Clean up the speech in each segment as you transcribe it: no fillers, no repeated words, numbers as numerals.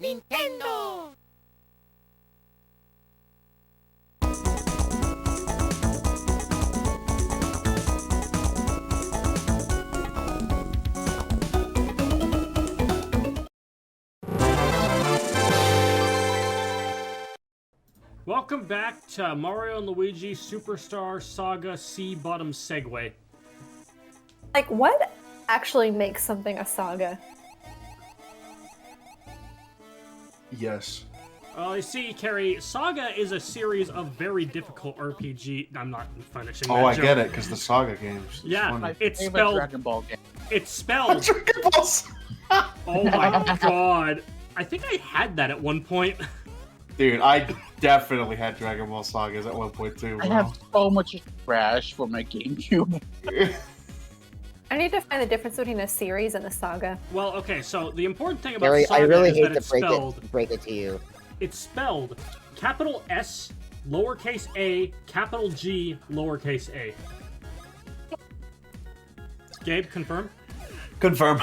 Nintendo! Welcome back to Mario and Luigi Superstar Saga Sea Bottom Segway. Like, what actually makes something a saga? Yes. You see, Carrie, Saga is a series of very difficult RPG. I'm not finishing that Oh, I joke. get it, because the Saga games. Yeah, Funny. it's Favorite spelled... Dragon Ball game. It's spelled... Dragon Balls! Oh my god. I think I had that at one point. Dude, I definitely had Dragon Ball Sagas at one point too, I bro. have so much trash for my GameCube. I need to find the difference between a series and a saga. Well, okay, so the important thing about Gary, Saga I really is hate that to it's spelled... break it to you. It's spelled capital S, lowercase a, capital G, lowercase a. Gabe, confirm? Confirm.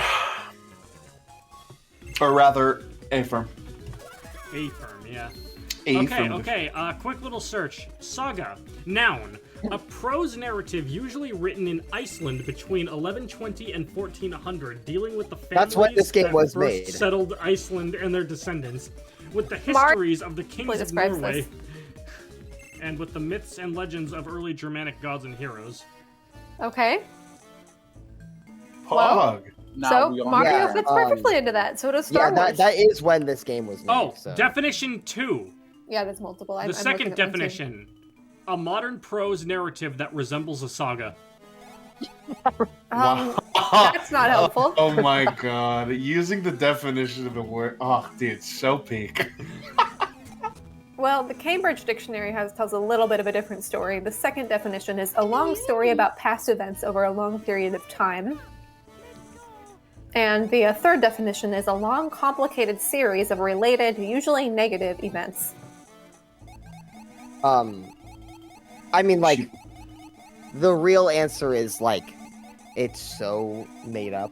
Or rather, affirm. Affirm, yeah. Affirmative. Okay, quick little search. Saga, noun. A prose narrative usually written in Iceland between 1120 and 1400, dealing with the families That's what this game that was first made. settled Iceland and their descendants, with the histories of the kings of describes Norway, this. and with the myths and legends of early Germanic gods and heroes. Okay. Pog. Now So we all Mario Yeah, fits perfectly into that. So does Star Yeah, Wars. that is when this game was made. Oh, so. definition 2. Yeah, there's multiple. The second definition. A modern prose narrative that resembles a saga. That's not helpful. Oh my god. Using the definition of the word. Oh, dude, so peak. Well, the Cambridge Dictionary tells a little bit of a different story. The second definition is a long story about past events over a long period of time. And the third definition is a long, complicated series of related, usually negative events. I mean, like, the real answer is, like, it's so made up.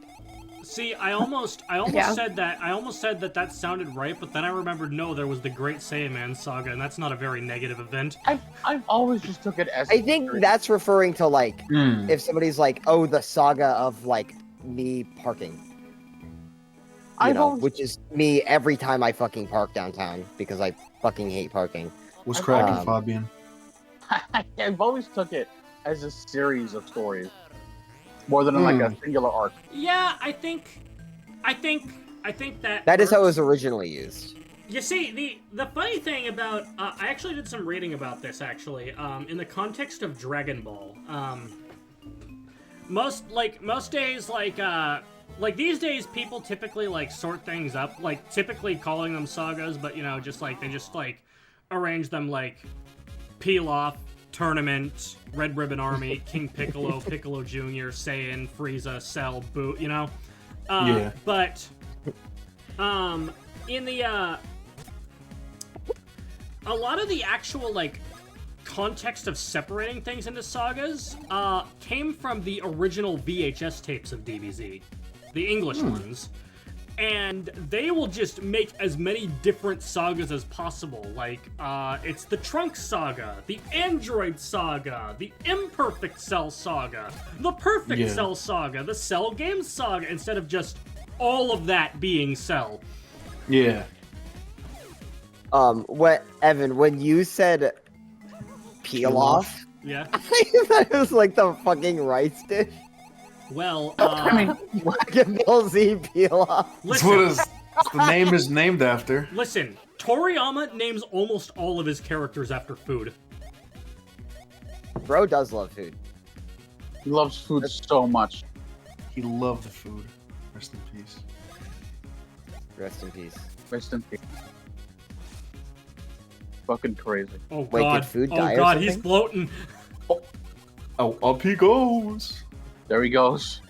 See, I almost Yeah. said that. I almost said that sounded right, but then I remembered no, there was the Great Saiyaman saga, and that's not a very negative event. I've always just took it as. I think that's referring to, like, Hmm. if somebody's like, oh, the saga of, like, me parking. I've always- Which is me every time I fucking park downtown, because I fucking hate parking. What's cracking, Um, Fabian? I've always took it as a series of stories, more than like a singular arc. Yeah, I think that. That is how it works. was originally used. You see, the funny thing about I actually did some reading about this actually, in the context of Dragon Ball. Most days, like these days, people typically like sort things up, like typically calling them sagas, but just like they just like arrange them like Peel Off, Tournament, Red Ribbon Army, King Piccolo, Piccolo Jr., Saiyan, Frieza, Cell, Boo, Yeah. But in the a lot of the actual like context of separating things into sagas came from the original VHS tapes of DBZ, the English ones. And they will just make as many different sagas as possible. Like, it's the Trunks saga, the Android saga, the Imperfect Cell saga, the Perfect Cell saga, the Cell Games saga, instead of just all of that being Cell. Yeah. Evan, when you said peel off, Yeah. I thought it was like the fucking rice dish. Well, Dragon Ball Z peel off. That's what listen, the name is named after. listen. Toriyama names almost all of his characters after food. Bro does love food. He loves food so much. He loved the food. Rest in peace. Rest in peace. Rest in peace. Fucking crazy. Oh Wait, god. did food Oh die or god, he's something? floating. Oh, up he goes. There he goes.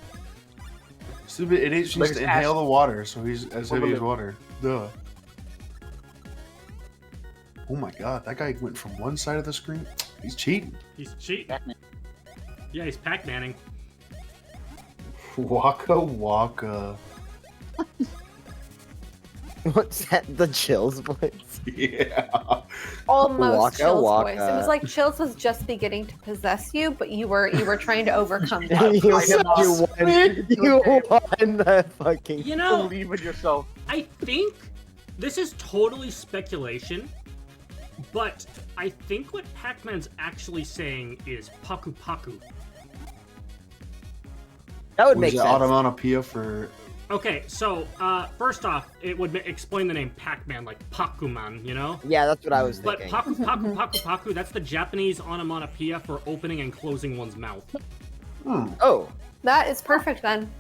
Stupid idiot Look needs at to his inhale ass. the water, so he's as Look heavy at as it. water. Duh. Oh my god, that guy went from one side of the screen. He's cheating. He's cheating. Pac-Man. Yeah, he's Pac-Manning. Waka waka. What's that? The Chills voice? Yeah. Almost Waka Chill's waka. voice. It was like Chills was just beginning to possess you, but you were trying to overcome that. you won the fucking. You know, Believe in yourself. I think this is totally speculation, but I think what Pac-Man's actually saying is Paku Paku. That would Was make it sense. onomatopoeia for... Okay, so first off, it would explain the name Pac-Man, like Pac-Man, you know? Yeah, that's what I was But thinking. Paku Paku Paku Paku, that's the Japanese onomatopoeia for opening and closing one's mouth. Oh, That is perfect then.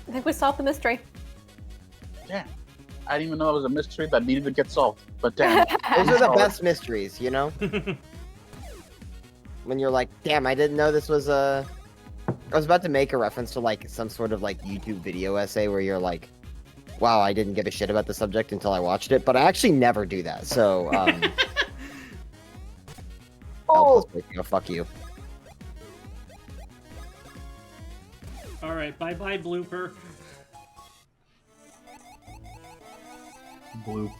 I think we solved the mystery. Damn. I didn't even know it was a mystery that needed to get solved. But damn. those are the Oh. best mysteries, you know? When you're like, damn, I didn't know this was a... I was about to make a reference to, like, some sort of, like, YouTube video essay where you're like, wow, I didn't give a shit about the subject until I watched it, but I actually never do that, so, Oh. fuck you. Alright, bye-bye, blooper. Blue.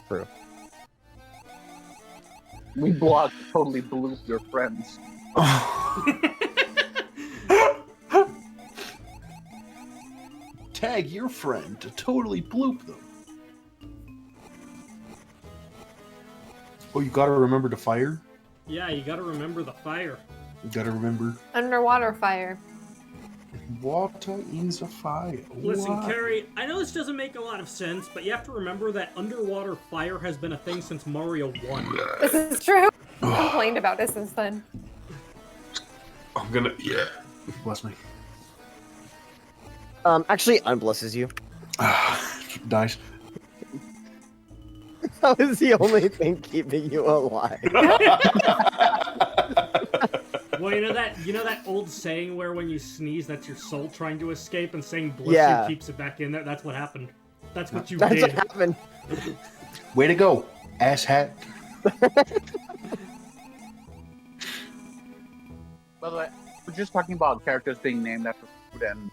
True. We blocked, totally blew your friends. Tag your friend to totally bloop them. Oh, you gotta remember to fire? Yeah, you gotta remember the fire. You gotta remember... Underwater fire. Water is a fire. Listen, What? Carrie, I know this doesn't make a lot of sense, but you have to remember that underwater fire has been a thing since Mario 1. This is true. Complained about it since then. I'm gonna... Yeah. Bless me. Actually, unblesses you. Dice. That was the only thing keeping you alive. Well, you know that old saying where when you sneeze, that's your soul trying to escape, and saying bless Yeah. you keeps it back in there? That's what happened. That's what you That's did. what happened. Way to go, asshat. By the way, we're just talking about characters being named after food, and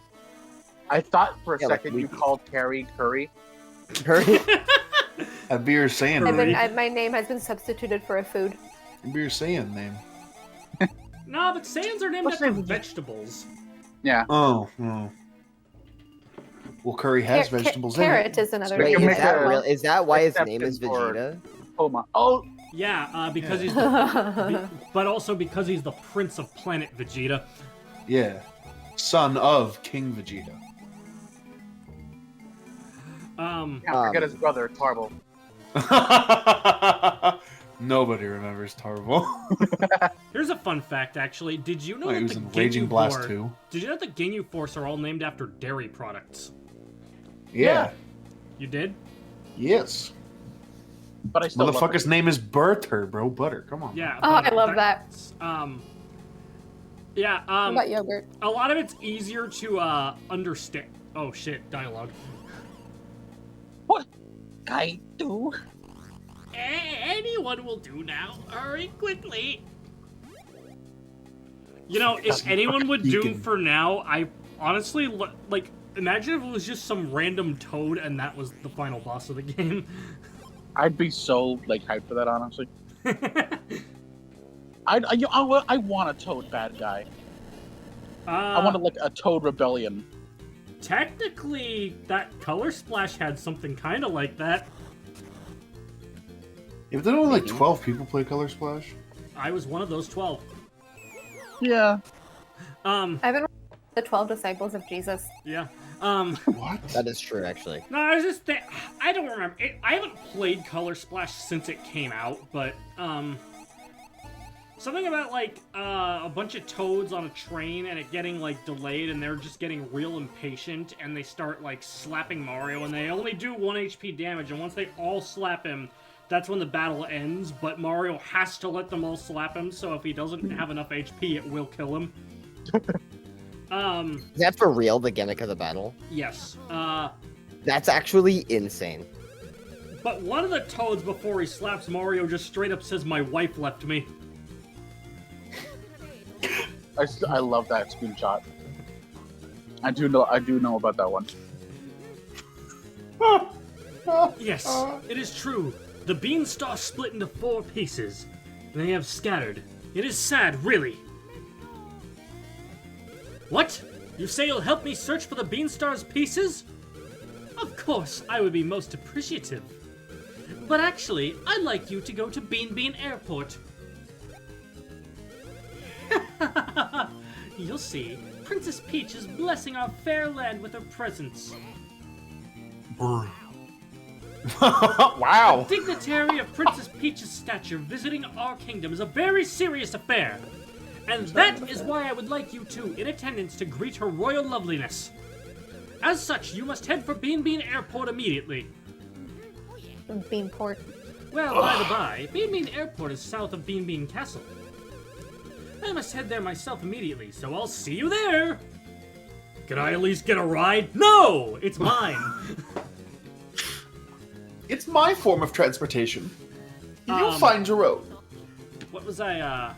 I thought for a Yeah, like second you Luigi. called Carrie Curry. A beer saying My name has been substituted for a food. beer saying name. No, but Saiyans are named What's after the- vegetables. Yeah. Oh. Well, curry has vegetables in Carrot it. is another Wait, can name. is make that a real? Is that why his name is exception for- Vegeta? Coma. Oh, Yeah, because he's but also because he's the Prince of Planet Vegeta. Yeah. Son of King Vegeta. can't forget his brother, Tarble. Nobody remembers Tarble. Here's a fun fact, actually. Did you know Oh, he that was the in Raging Ginyu Blast Force- 2. Did you know that the Ginyu Force are all named after dairy products? Yeah. You did? Yes. But I still love Motherfucker's it. name is Butter, bro. Butter. Come on. Yeah. Oh, I love that. Yeah. What about yogurt? A lot of it's easier to understand. Oh shit! Dialogue. What? I do. Anyone will do now. Hurry quickly. You know, if anyone would do Deacon. for now, I honestly like. Imagine if it was just some random toad and that was the final boss of the game. I'd be so like hyped for that, honestly. I want a Toad bad guy. I want like a Toad rebellion. Technically, that Color Splash had something kind of like that. If there only like 12 people play Color Splash, I was one of those 12. Yeah. I've been the 12 disciples of Jesus. Yeah. what? That is true, actually. No, I was just I don't remember. I haven't played Color Splash since it came out, but something about like a bunch of toads on a train and it getting like delayed, and they're just getting real impatient, and they start like slapping Mario, and they only do 1 HP damage, and once they all slap him, that's when the battle ends. But Mario has to let them all slap him, so if he doesn't have enough HP, it will kill him. Is that for real, the gimmick of the battle? Yes. That's actually insane. But one of the toads, before he slaps Mario, just straight up says, "My wife left me." I love that screenshot. I do know about that one. Yes, it is true. The beanstar split into 4 pieces. They have scattered. It is sad, really. What? You say you'll help me search for the beanstar's pieces? Of course, I would be most appreciative. But actually, I'd like you to go to Beanbean Airport. You'll see, Princess Peach is blessing our fair land with her presence. Wow. A dignitary of Princess Peach's stature visiting our kingdom is a very serious affair. And that is why I would like you two in attendance to greet her royal loveliness. As such, you must head for Beanbean Airport immediately. Beanport. Well, by the by, Beanbean Airport is south of Beanbean Castle. I must head there myself immediately, so I'll see you there! Can I at least get a ride? No! It's mine! It's my form of transportation. You'll Um, find your own. What was what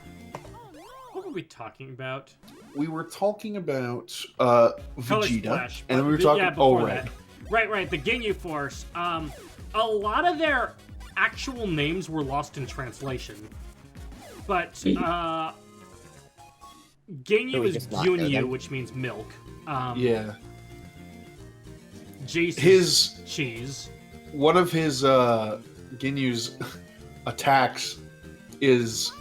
were we talking about? We were talking about Color Vegeta, Splash, and then we were but talking. yeah, Oh, before right. that. Right, the Ginyu Force. A lot of their actual names were lost in translation. But, Ginyu So we is just not know Gyunyu, them? which means milk. Yeah. Jace is His cheese. one of his Ginyu's attacks is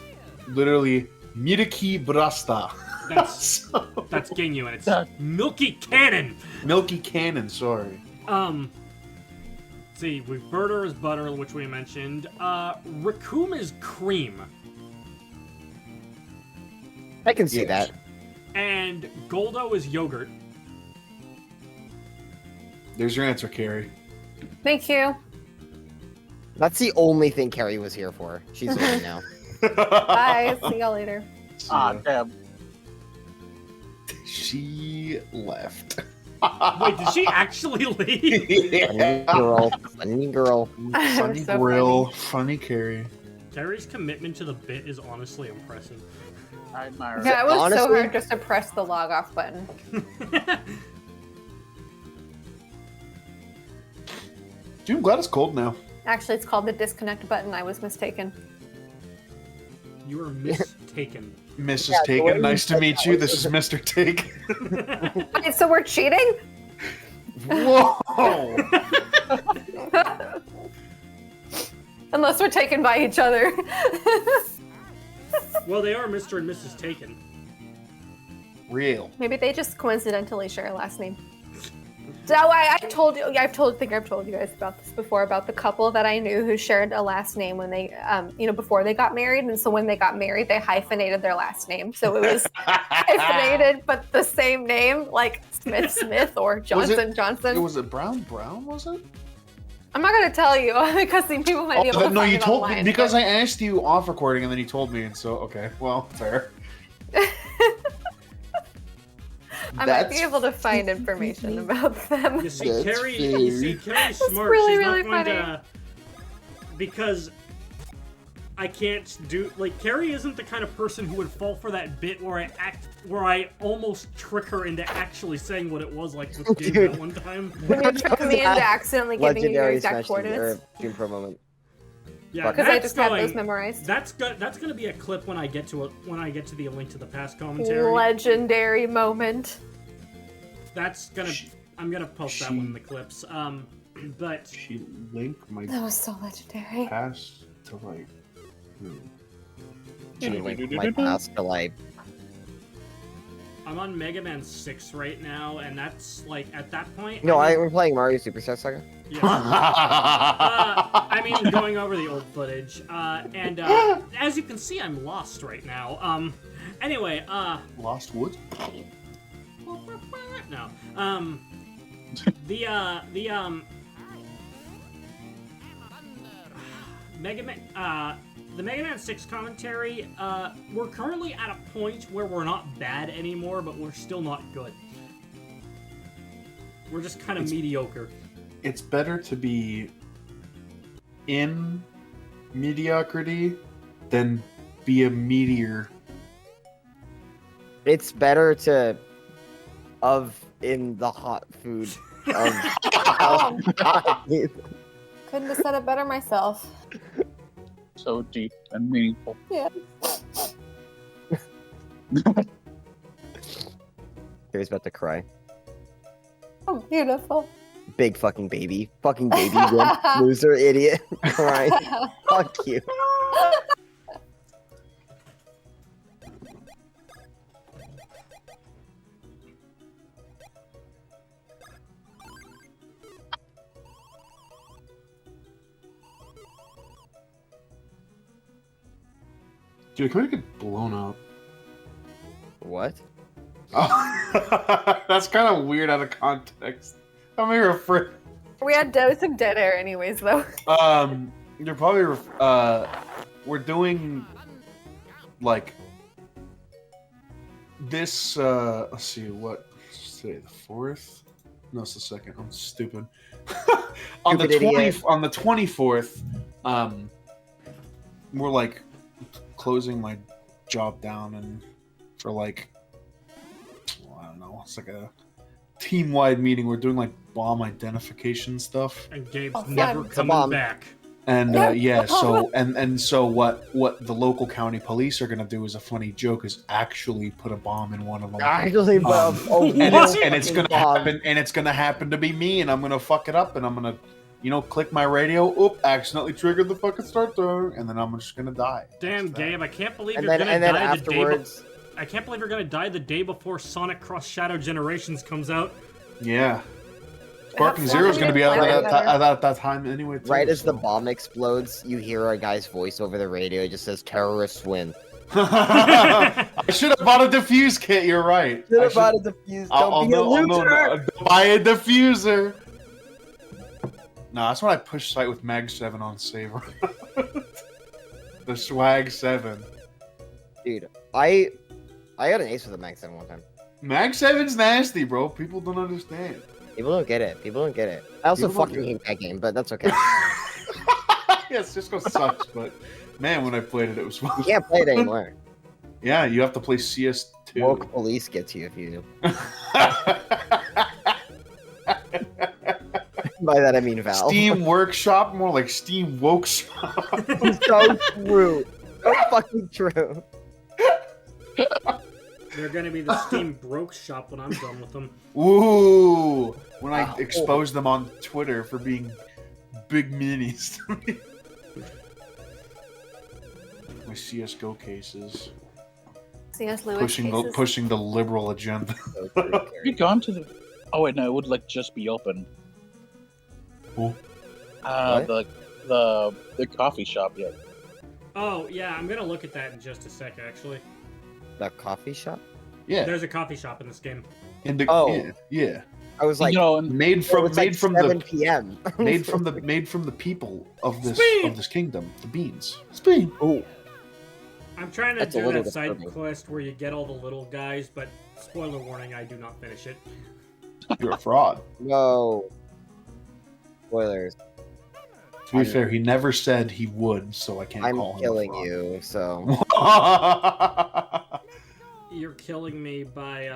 literally Miriki Brasta. That's that's Ginyu, and it's Milky Cannon. Milky Cannon. Sorry. See, Birder is butter, which we mentioned. Raccoon is cream, I can see Yes. that. and Goldo is yogurt. There's your answer, Carrie. Thank you. That's the only thing Carrie was here for. She's away now. Bye. See y'all later. Ah, damn. She left. Wait, did she actually leave? Funny girl. Funny girl. Funny So grill. Funny Carrie. Carrie's commitment to the bit is honestly impressive. I admire Yeah, it was so Honestly- hard just to press the log off button. Dude, I'm glad it's cold now. Actually, it's called the disconnect button. I was mistaken. You were mistaken. Mrs. Yeah, the way Taken, you nice to said meet that you. was- This is Mr. Take. Wait, so we're cheating? Whoa! Unless we're taken by each other. Well, they are Mr. and Mrs. Taken. Real. Maybe they just coincidentally share a last name. So I told you, I think I've told you guys about this before, about the couple that I knew who shared a last name when they, before they got married. And so when they got married, they hyphenated their last name. So it was hyphenated, but the same name, like Smith or Johnson. Was it Brown? Was it? I'm not going to tell you because people might be able to no, find you it told online, me because but- I asked you off recording and then you told me, and so okay, well, fair. I might be able to find information about them. You see, That's Carrie's That's smart. really, She's really not going funny. to... Because I can't do... Like, Carrie isn't the kind of person who would fall for that bit where I almost trick her into actually saying what it was, like with Gabe that one time. When you trick me into accidentally giving you your Legendary exact Smash coordinates. Team Pro moment. Yeah, Because I that's just have those going... memorized. That's gonna be a clip when I get to the A Link to the Past commentary. Legendary moment. That's gonna... I'm gonna post that one in the clips. But... She linked my That was so legendary. past to like. She linked my past to like. I'm on Mega Man 6 right now, and that's, like, at that point... No, I mean, we're playing Mario Superstar Saga. yeah. I mean, going over the old footage, and as you can see, I'm lost right now. Anyway, Lost Woods. no, Mega Man, the Mega Man 6 commentary, we're currently at a point where we're not bad anymore, but we're still not good. We're just kind of mediocre. It's better to be in mediocrity than be a meteor. It's better to in the hot food of Couldn't have said it better myself. So deep and meaningful. Yeah. Gary's about to cry. Oh, beautiful. Big fucking baby. Fucking baby. Wimp, loser, idiot. Crying. Fuck you. Dude, can we get blown up? What? Oh, that's kind of weird out of context. I'm here afraid. We had some dead air anyways, though. You're probably we're doing like this. Let's see, what today? The 4th? No, it's the 2nd. I'm stupid. On the Stupid idiot. 20th, on the 24th, we're like closing my job down, and for like, well, I don't know, it's like a team-wide meeting. We're doing like bomb identification stuff. And Gabe's Oh, never fun. coming Bomb. back. And Yeah. yeah, so and so what the local county police are gonna do is a funny joke is actually put a bomb in one of them. Actually, And it's gonna bomb. happen, and it's gonna happen to be me, and I'm gonna fuck it up, and I'm gonna, click my radio. Oop! Accidentally triggered the fucking starter, and then I'm just gonna die. Damn, That's that. Gabe, I can't believe And you're then, gonna and then die the day afterwards, I can't believe you're gonna die the day before Sonic Cross Shadow Generations comes out. Yeah. Sparking That's Zero's gonna be out right. at that time anyway. Too, right as the so. bomb explodes, you hear a guy's voice over the radio. It just says, "Terrorists win." I should have bought a diffuse kit. You're right. Should I have should- bought a diffuse. I'll Don't be a know- loser. buy a diffuser. No, that's when I push site with Mag 7 on Saver. The Swag 7. Dude, I got an ace with a Mag 7 one time. Mag 7's nasty, bro. People don't understand. People don't get it. People don't get it. I also People don't fucking get hate that game, but that's okay. Yes, Cisco sucks, but man, when I played it, it was You fun. can't play it anymore. Yeah, you have to play CS2. Woke police gets you if you. By that I mean Val. Steam Workshop, more like Steam Wokeshop. So true. So fucking true. They're gonna be the Steam Broke shop when I'm done with them. Ooh, when I Wow. expose them on Twitter for being big minis. My CS:GO cases C.S. Lewis pushing pushing the liberal agenda. So true, Have you Carrie. gone to the? Oh wait, no, it would like just be open. Cool. The coffee shop yet. Oh, yeah, I'm gonna look at that in just a sec, actually. The coffee shop? Yeah, There's a coffee shop in this game. Oh. yeah. I was like, you know, and Made from it's like 7 p.m. made from the people of Speed! this kingdom, the beans. Speed. Ooh, I'm trying to That's a do little that side disturbing. quest where you get all the little guys, but spoiler warning, I do not finish it. You're a fraud. no. Spoilers. To be fair, he never said he would, so I can't I'm call him. killing you, so. You're killing me by,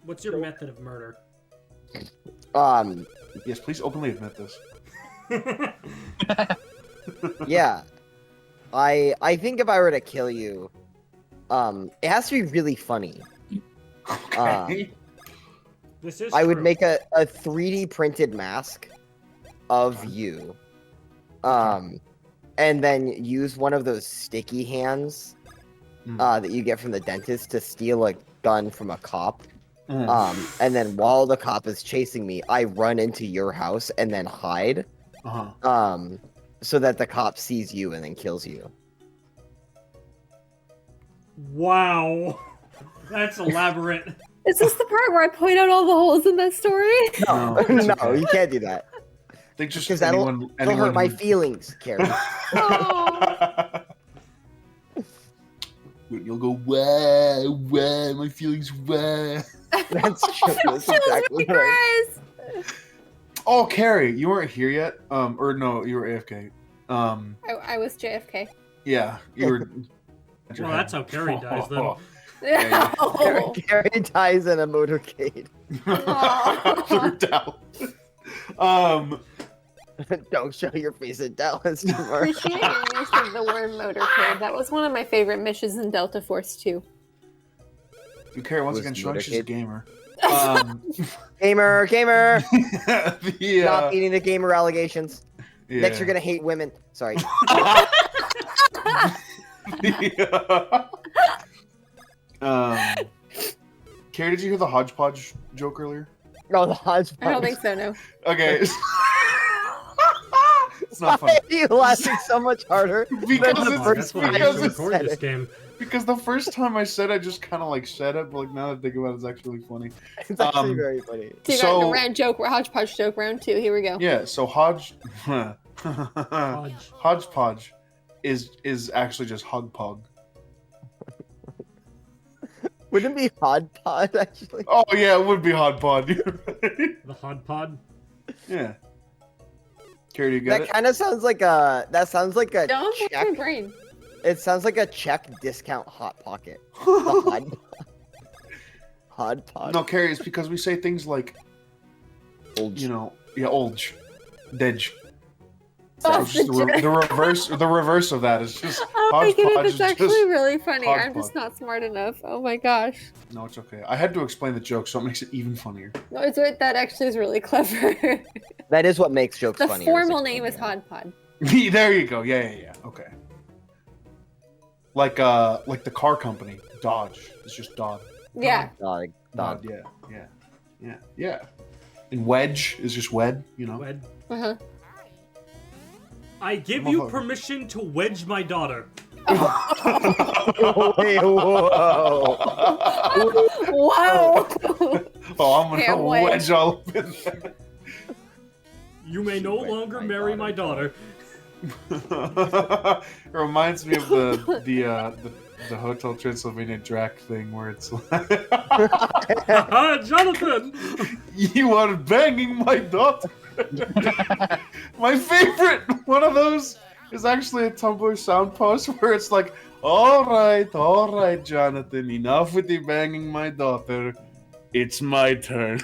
what's your method of murder? Yes, please openly admit this. Yeah. I think if I were to kill you, it has to be really funny. Okay. This is I would true. make a 3D printed mask of you. And then use one of those sticky hands that you get from the dentist to steal a gun from a cop. And then while the cop is chasing me, I run into your house and then hide. So that the cop sees you and then kills you. Wow. That's elaborate. Is this the part where I point out all the holes in that story? No, No, it's okay. you can't do that. They just Because that'll hurt my who- feelings, Carrie. You'll go, wah, my feelings, wah. That's true. That's Chills exactly me, right. Chris. Oh, Carrie, you weren't here yet? Or no, you were AFK. I was JFK. Yeah, you were... Well, that's how Carrie dies, then. Yeah, Oh. Carrie dies in a motorcade. Threw down. Don't show your face at Dallas tomorrow. Appreciate your use of the word motorcade. That was one of my favorite missions in Delta Force 2. You care once Was again showing she's a motorcade? gamer. Gamer. The, Not eating the gamer allegations. yeah. Next, you're gonna hate women. Sorry. Carrie, did you hear the hodgepodge joke earlier? No, the hodgepodge. I don't think so, no. Okay. It's not funny. Why are you laughing so much harder? Because than the it's- first That's why I time used to you record said this it? game. Because the first time I said it, I just kind of like said it, but like now that I think about it, it's actually funny. It's actually very funny. So you got the round joke, hodgepodge joke round 2. Here we go. Yeah, so Hodge. hodgepodge is actually just hugpug. Wouldn't it be hodpod actually? Oh yeah, it would be hodpod. You're right. The Hod Pod. Yeah. Carrie, do you get That it? kind of sounds like a. That sounds like a Don't fuck my Czech. brain. It sounds like a Czech discount hot pocket. The hodpod. No, Carrie, it's because we say things like, you know, yeah, olj, dej. Oh, It's just the reverse of that. It's just Oh my goodness, hodgepodge it's is actually just really funny. I'm just hodgepodge. not smart enough. Oh my gosh. No, it's okay. I had to explain the joke, so it makes it even funnier. No, that actually is really clever. That is what makes jokes The funny. formal name is Hodpod. There you go. Yeah. Okay. Like the car company, Dodge. It's just Dodd. Yeah. Dog. Dodd. Yeah. And Wedge is just Wed. You know. Wed. Uh-huh. I give you permission to wedge my daughter. Wait, whoa. Whoa! Oh, I'm Can't gonna wait. wedge all up in there. You may no Wedge longer my marry daughter. my daughter. It reminds me of the Hotel Transylvania Drac thing where it's like, Jonathan! you are banging my daughter. My favorite one of those is actually a Tumblr sound post where it's like, all right, Jonathan, enough with the banging my daughter. It's my turn.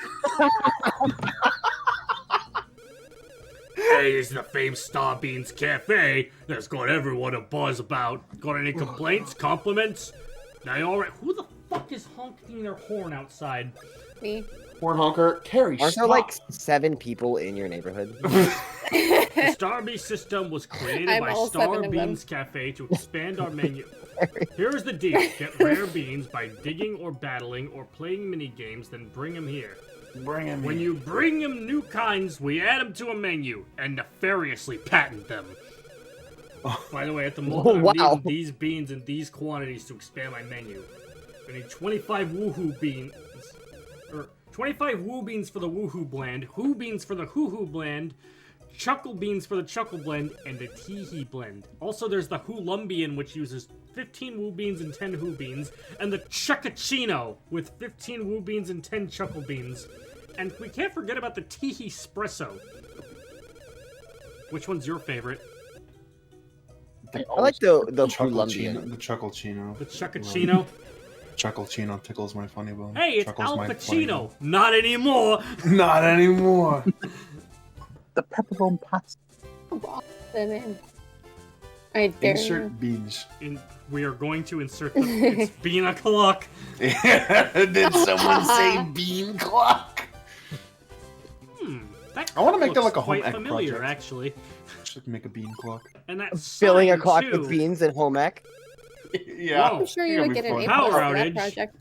Hey, it's the famed Starbeans Cafe that's got everyone a buzz about. Got any complaints, compliments? Now, alright, who the fuck is honking their horn outside? Me. Horn honker, Carrie, Aren't there stop. like 7 people in your neighborhood? The Starbean system was created I'm by all 7 of them. Starbeans Cafe to expand our menu. Here's the deal. Get rare beans by digging or battling or playing mini games, then bring them here. Bring him When in. you bring them new kinds, we add them to a menu and nefariously patent them. By the way, at the moment, Wow. I'm needing these beans in these quantities to expand my menu. I need 25 woohoo beans, or 25 woo beans for the woohoo blend, who beans for the hoo-hoo blend, chuckle beans for the chuckle blend, and the tee-hee blend. Also, there's the hoolumbian, which uses 15 woo beans and 10 who beans, and the chuckachino with 15 woo beans and 10 chuckle beans. And we can't forget about the tee-hee espresso. Which one's your favorite? I like the Chuckle-chino. Colombian. The Chuckle-chino. The chuckachino? Chuckle-chino tickles my funny bone. Hey, it's Chuckles Al my funny Pacino! Not anymore! bone. Not anymore. The pepperoni pasta. I dare you. Insert beans. We are going to insert the it's bean o'clock. Did someone say bean clock? That I wanna make that looks like a home quite ec familiar, project. actually. Just like make a bean clock. And that Filling a sign, clock too. with beans and home ec. Yeah. Whoa. I'm sure you That'd would be get an fun. A+ Power for that outage. project.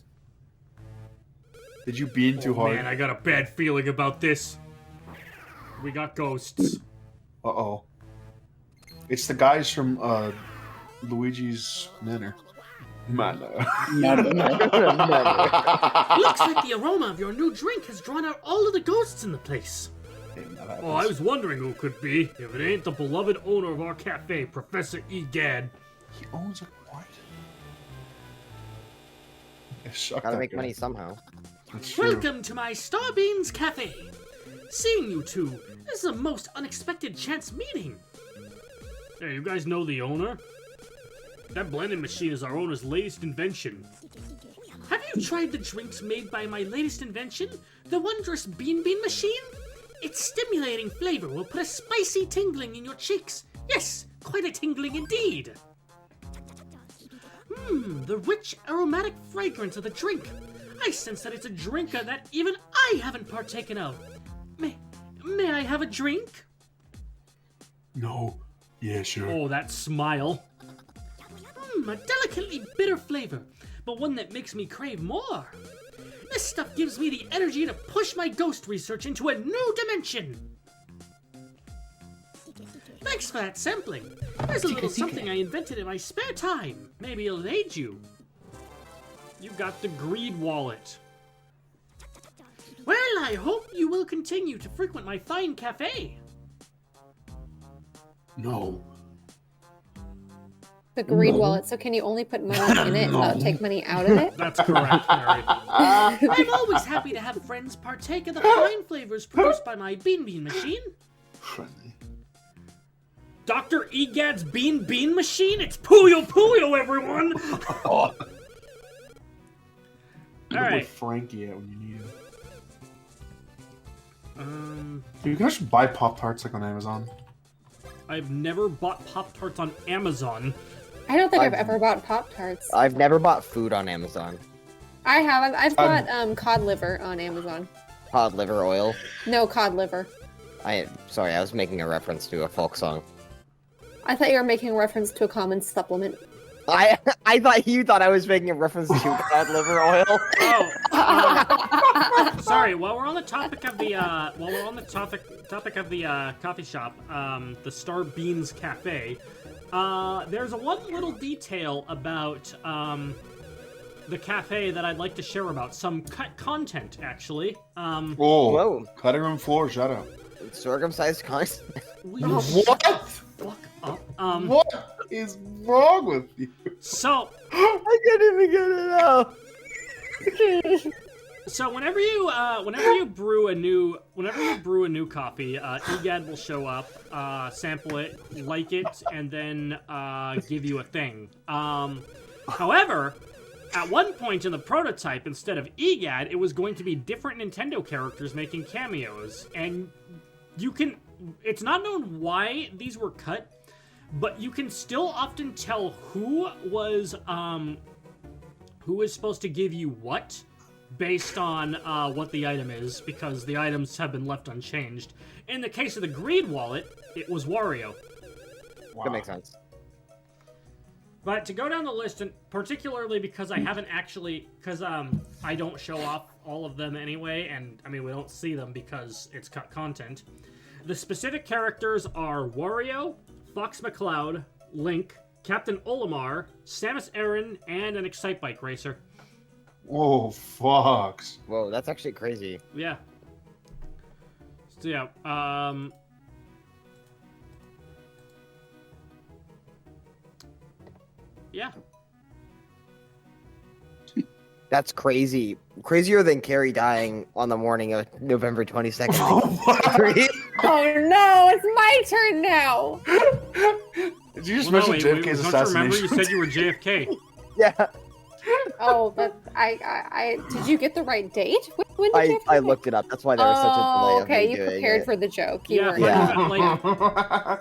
Did you bean too hard? Man, I got a bad feeling about this. We got ghosts. Uh-oh. It's the guys from Luigi's Manor. Manor. Looks like the aroma of your new drink has drawn out all of the ghosts in the place. Oh, I was wondering who it could be. If it ain't the beloved owner of our cafe, Professor E. Gadd. He owns a what? Suck Gotta that make guy. money somehow. That's true. Welcome to my Starbeans Cafe. Seeing you two, this is a most unexpected chance meeting. Hey, you guys know the owner? That blending machine is our owner's latest invention. Have you tried the drinks made by my latest invention, the wondrous Beanbean machine? Its stimulating flavor will put a spicy tingling in your cheeks. Yes, quite a tingling indeed. The rich aromatic fragrance of the drink. I sense that it's a drinker that even I haven't partaken of. May I have a drink? No. Yeah, sure. Oh, that smile. A delicately bitter flavor, but one that makes me crave more. This stuff gives me the energy to push my ghost research into a new dimension. Thanks for that sampling. There's a little something I invented in my spare time. Maybe it'll aid you. You got the greed wallet. Well, I hope you will continue to frequent my fine cafe. No. The greed wallet. So can you only put money in it and not take money out of it? That's correct, Mary. I'm always happy to have friends partake of the fine flavors produced by my Beanbean machine. Friendly. Dr. Egad's Bean machine? It's Puyo Puyo, everyone! Oh. Alright. Frankie at when you need him. You can actually buy Pop-Tarts like on Amazon. I've never bought Pop-Tarts on Amazon. I don't think I've ever bought Pop-Tarts. I've never bought food on Amazon. I have. I've bought cod liver on Amazon. Cod liver oil. No, cod liver. Sorry, I was making a reference to a folk song. I thought you were making a reference to a common supplement. I thought you thought I was making a reference to cod liver oil. Oh, sorry. While we're on the topic of the coffee shop, the Star Beans Cafe, there's one little detail about the cafe that I'd like to share about some content actually. Whoa. Cutting room floor, shut up. Circumcised content. What? Fuck up. What is wrong with you? So I can't even get it out. So whenever you brew a new coffee, Egad will show up, sample it, like it, and then give you a thing. However, at one point in the prototype, instead of Egad, it was going to be different Nintendo characters making cameos, and it's not known why these were cut, but you can still often tell who was supposed to give you what, based on what the item is, because the items have been left unchanged. In the case of the Greed Wallet, it was Wario. Wow. That makes sense. But to go down the list, and particularly because I haven't actually, because I don't show off all of them anyway, and I mean we don't see them because it's cut content. The specific characters are Wario, Fox McCloud, Link, Captain Olimar, Samus Aran, and an Excitebike racer. Whoa, Fox. Whoa, that's actually crazy. Yeah. So yeah, yeah. That's crazy. Crazier than Carrie dying on the morning of November 22nd. Oh no, it's my turn now. Did you just Well, mention no, JFK's don't you remember assassination? you said you were JFK? Yeah. Oh, but I did you get the right date? When did you I looked it up. That's why there was such a delay. Of okay, me you doing prepared it. for the joke. I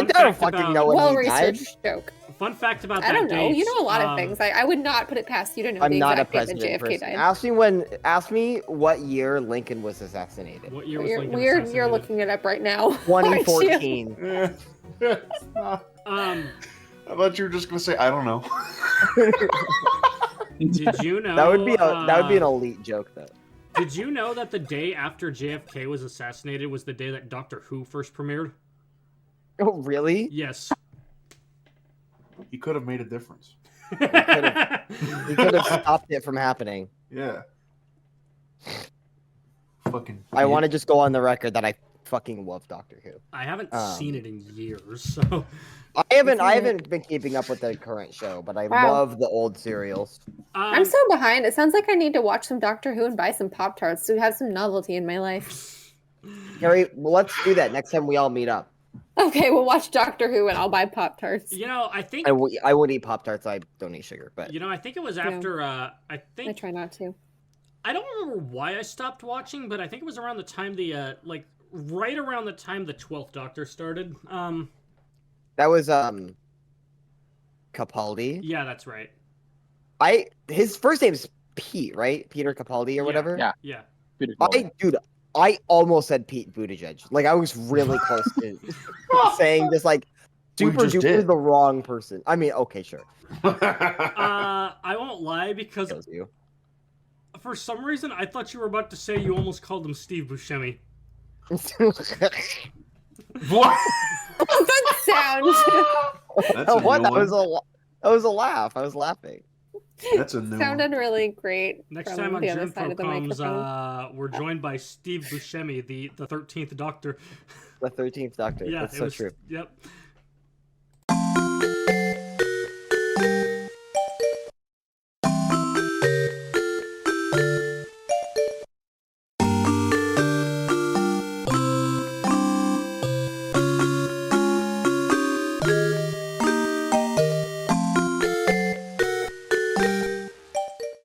don't fucking know when he died. Well-researched joke. Fun fact about that I don't know. date, You know a lot of things. I would not put it past you to know I'm the not a exact date that president JFK person. died. Ask me what year Lincoln was assassinated. What year was You're, Lincoln you're assassinated? looking it up right now. aren't you? 2014. I thought you were just gonna say I don't know. Did you know That would be an elite joke though. Did you know that the day after JFK was assassinated was the day that Doctor Who first premiered? Oh really? Yes. He could have made a difference. He could have stopped it from happening. Yeah. Fucking. I want to just go on the record that I fucking love Doctor Who. I haven't seen it in years, so I haven't been keeping up with the current show, but I love the old serials. I'm so behind. It sounds like I need to watch some Doctor Who and buy some Pop-Tarts to have some novelty in my life. Harry, well, let's do that next time we all meet up. Okay, we'll watch Doctor Who and I'll buy Pop-Tarts. you know, I think I would eat Pop-Tarts. I don't eat sugar, but I think it was after I I think try not to. I don't remember why I stopped watching, but I think it was around the time the right around the time the 12th Doctor started. That was Capaldi. Yeah, that's right. His first name's Pete, right? Peter Capaldi or whatever. Yeah. Yeah. I almost said Pete Buttigieg. Like I was really close to saying just like We super just duper did. the wrong person. I mean, okay, sure. I won't lie because Kills you. for some reason I thought you were about to say you almost called him Steve Buscemi. What? That sound. That's a What? new That was one. that was a laugh. I was laughing. That's a new one. Sounded really great. Next from time on the other Germ side of the comes, microphone. we're joined by Steve Buscemi, the 13th Doctor. The 13th Doctor. Yeah, That's it so was, true. Yep.